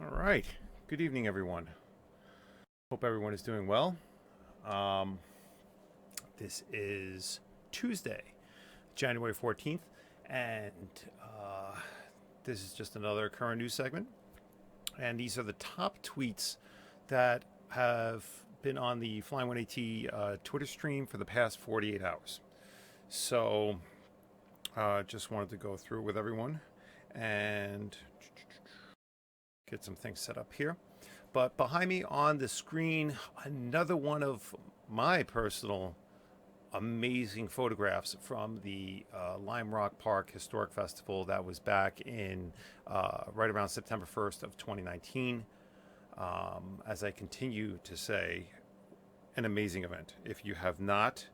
All right. Good evening, everyone. Hope everyone is doing well. Um, this is Tuesday, January 14th, and uh, this is just another current news segment. And these are the top tweets that have been on the Flyin18T Twitter stream for the past 48 hours. So, just wanted to go through with everyone and get some things set up here. But behind me on the screen, another one of my personal amazing photographs from the Lime Rock Park Historic Festival that was back in right around September 1st of 2019. As I continue to say, an amazing event. If you have not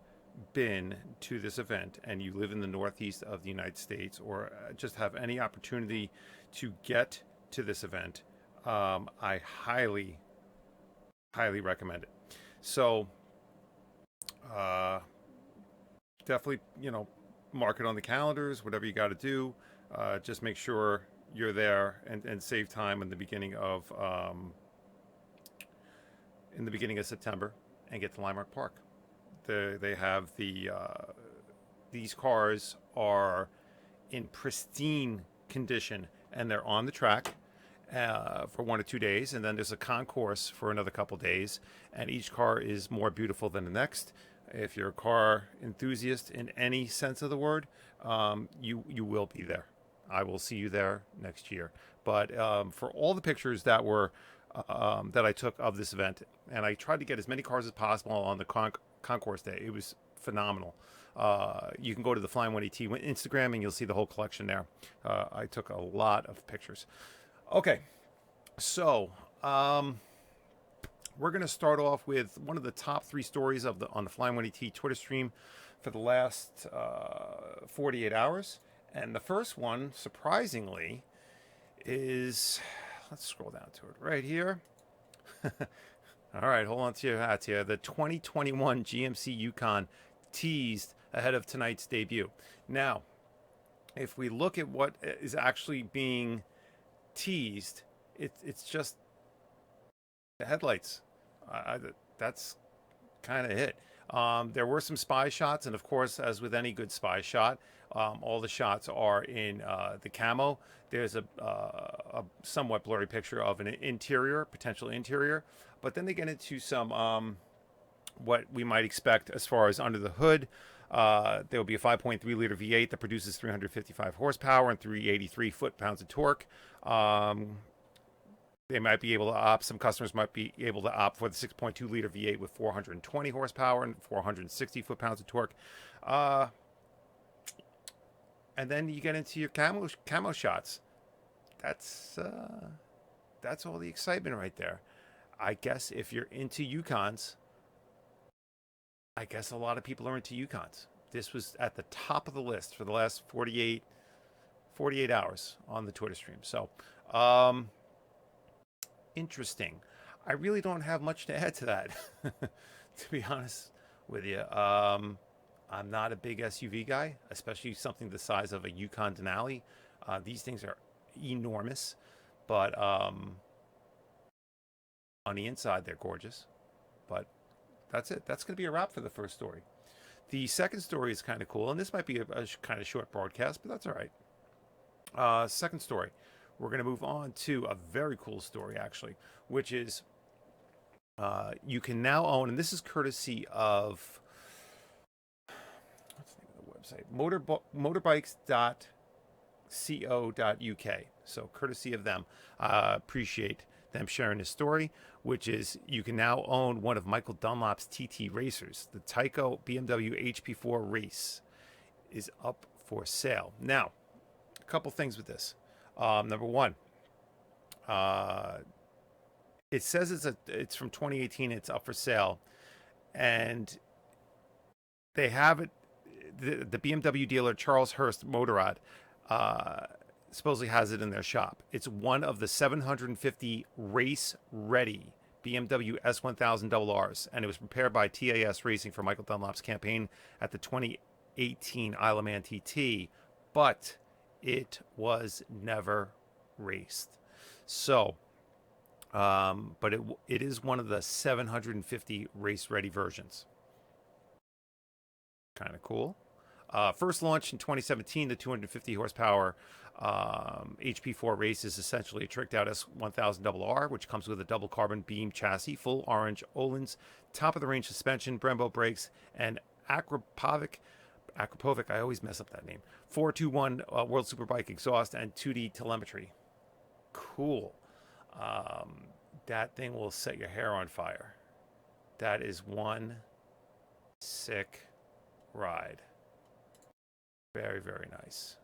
been to this event and you live in the Northeast of the United States or just have any opportunity to get to this event, I highly recommend it. So, uh, definitely, mark it on the calendars, whatever you got to do. Just make sure you're there and save time in the beginning of September and get to Lime Rock Park. They have these cars are in pristine condition and they're on the track for 1 or 2 days, and then there's a concourse for another couple days, and each car is more beautiful than the next. If you're a car enthusiast in any sense of the word, you will be there. I will see you there next year. But for all the pictures that I took of this event, and I tried to get as many cars as possible on the concourse day, it was phenomenal. You can go to the Flyin18T Instagram and you'll see the whole collection there. I took a lot of pictures. Okay, so we're going to start off with one of the top three stories on the Flyin18T Twitter stream for the last 48 hours. And the first one, surprisingly, is, let's scroll down to it right here. All right, hold on to your hats here. The 2021 GMC Yukon teased ahead of tonight's debut. Now, if we look at what is actually being teased, it's just the headlights. That's kind of it. There were some spy shots, and of course, as with any good spy shot, all the shots are in the camo. There's a somewhat blurry picture of an potential interior, but then they get into some what we might expect as far as under the hood. There will be a 5.3 liter V8 that produces 355 horsepower and 383 foot-pounds of torque. They might be able to opt, some customers might be able to opt for the 6.2 liter V8 with 420 horsepower and 460 foot-pounds of torque. And then you get into your camo shots. That's all the excitement right there. I guess if you're into Yukons, I guess a lot of people are into Yukons. This was at the top of the list for the last 48 hours on the Twitter stream. So, interesting. I really don't have much to add to that, to be honest with you. I'm not a big SUV guy, especially something the size of a Yukon Denali. These things are enormous, but on the inside, they're gorgeous. But that's it. That's going to be a wrap for the first story. The second story is kind of cool, and this might be a kind of short broadcast, but that's all right. Second story. We're going to move on to a very cool story, actually, which is you can now own, and this is courtesy of, what's the name of the website? Motorbikes.co.uk. So, courtesy of them. Appreciate them sharing this story, which is you can now own one of Michael Dunlop's TT racers. The Tyco BMW HP4 race is up for sale. Now, a couple things with this. Number one, it says it's from 2018. It's up for sale, and they have it. The BMW dealer Charles Hurst Motorrad supposedly has it in their shop. It's one of the 750 race-ready BMW S1000 RRs, and it was prepared by TAS Racing for Michael Dunlop's campaign at the 2018 Isle of Man TT, but it was never raced. So but it is one of the 750 race-ready versions. Kind of cool. First launched in 2017, the 250 horsepower HP4 race is essentially a tricked out S1000RR, which comes with a double carbon beam chassis, full orange Öhlins, top of the range suspension, Brembo brakes, and Akrapovic, I always mess up that name, 421 World Superbike exhaust, and 2D telemetry. Cool. That thing will set your hair on fire. That is one sick ride. Very, very nice.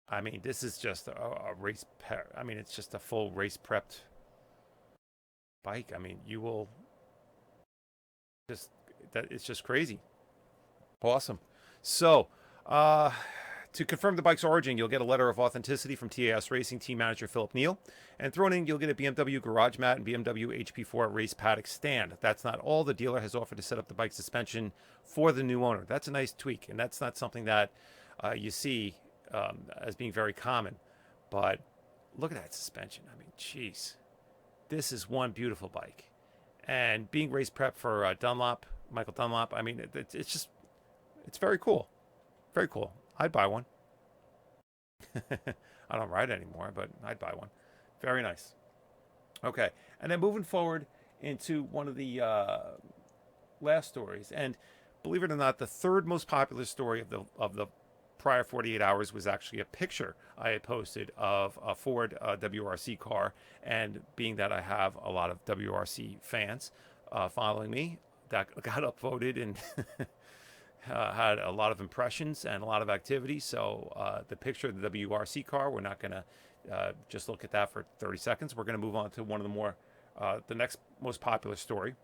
I mean, this is just a race. I mean, it's just a full race prepped bike. I mean, you will just it's just crazy. Awesome. So, to confirm the bike's origin, you'll get a letter of authenticity from TAS Racing team manager Philip Neal. And thrown in, you'll get a BMW garage mat and BMW HP4 race paddock stand. That's not all. The dealer has offered to set up the bike suspension for the new owner. That's a nice tweak, and that's not something that you see as being very common. But look at that suspension. I mean, jeez. This is one beautiful bike. And being race prep for Dunlop, Michael Dunlop, I mean, it's very cool. Very cool. I'd buy one. I don't ride anymore, but I'd buy one. Very nice. Okay, and then moving forward into one of the last stories, and believe it or not, the third most popular story of the prior 48 hours was actually a picture I had posted of a Ford WRC car, and being that I have a lot of WRC fans following me, that got upvoted and had a lot of impressions and a lot of activity. So the picture of the WRC car, we're not going to just look at that for 30 seconds. We're going to move on to one of the more, the next most popular story,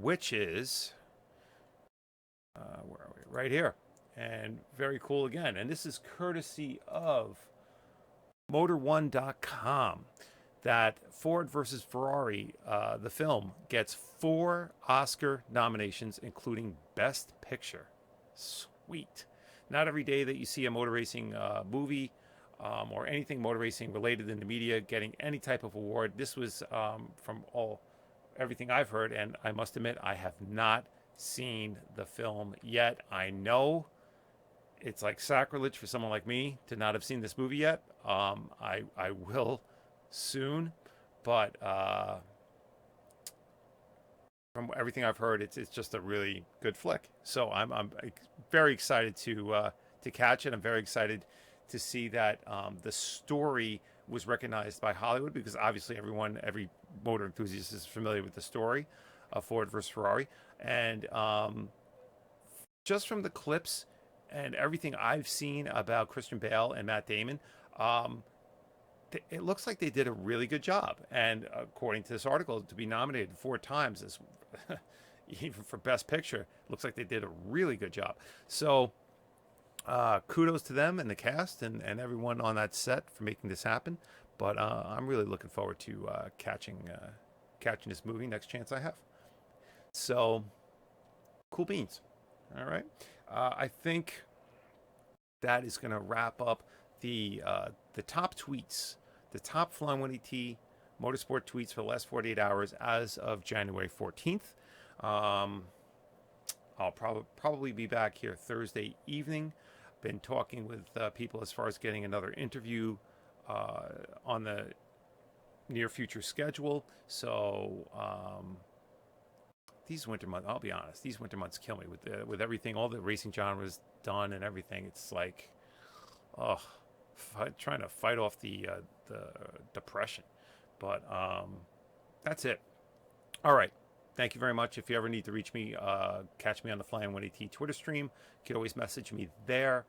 which is, where are we? Right here. And very cool again. And this is courtesy of Motor1.com. That Ford versus Ferrari, the film, gets 4 Oscar nominations, including Best Picture. Sweet. Not every day that you see a motor racing movie or anything motor racing related in the media getting any type of award. This was from everything I've heard, and I must admit I have not seen the film yet. I know it's like sacrilege for someone like me to not have seen this movie yet. I will soon, but from everything I've heard, it's just a really good flick. So I'm very excited to catch it. I'm very excited to see that the story was recognized by Hollywood, because obviously every motor enthusiast is familiar with the story of Ford versus Ferrari, and just from the clips and everything I've seen about Christian Bale and Matt Damon, it looks like they did a really good job. And according to this article, to be nominated 4 times as even for Best Picture, looks like they did a really good job. So kudos to them and the cast and everyone on that set for making this happen. But I'm really looking forward to catching this movie next chance I have. So cool beans. All right. I think that is going to wrap up the top tweets, the top Flyin18T Motorsport tweets for the last 48 hours as of January 14th. I'll probably be back here Thursday evening. Been talking with people as far as getting another interview on the near future schedule. So these winter months, I'll be honest, these winter months kill me with everything, all the racing genres done and everything. It's like, trying to fight off the depression. But that's it. All right. Thank you very much. If you ever need to reach me, catch me on the Flyin18T Twitter stream. You can always message me there.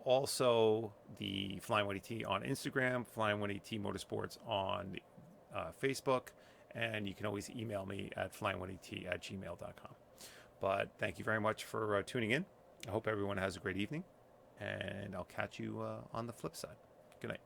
Also, the Flyin18T on Instagram, Flyin18T Motorsports on Facebook, and you can always email me at flyin18t@gmail.com. But thank you very much for tuning in. I hope everyone has a great evening, and I'll catch you on the flip side. Good night.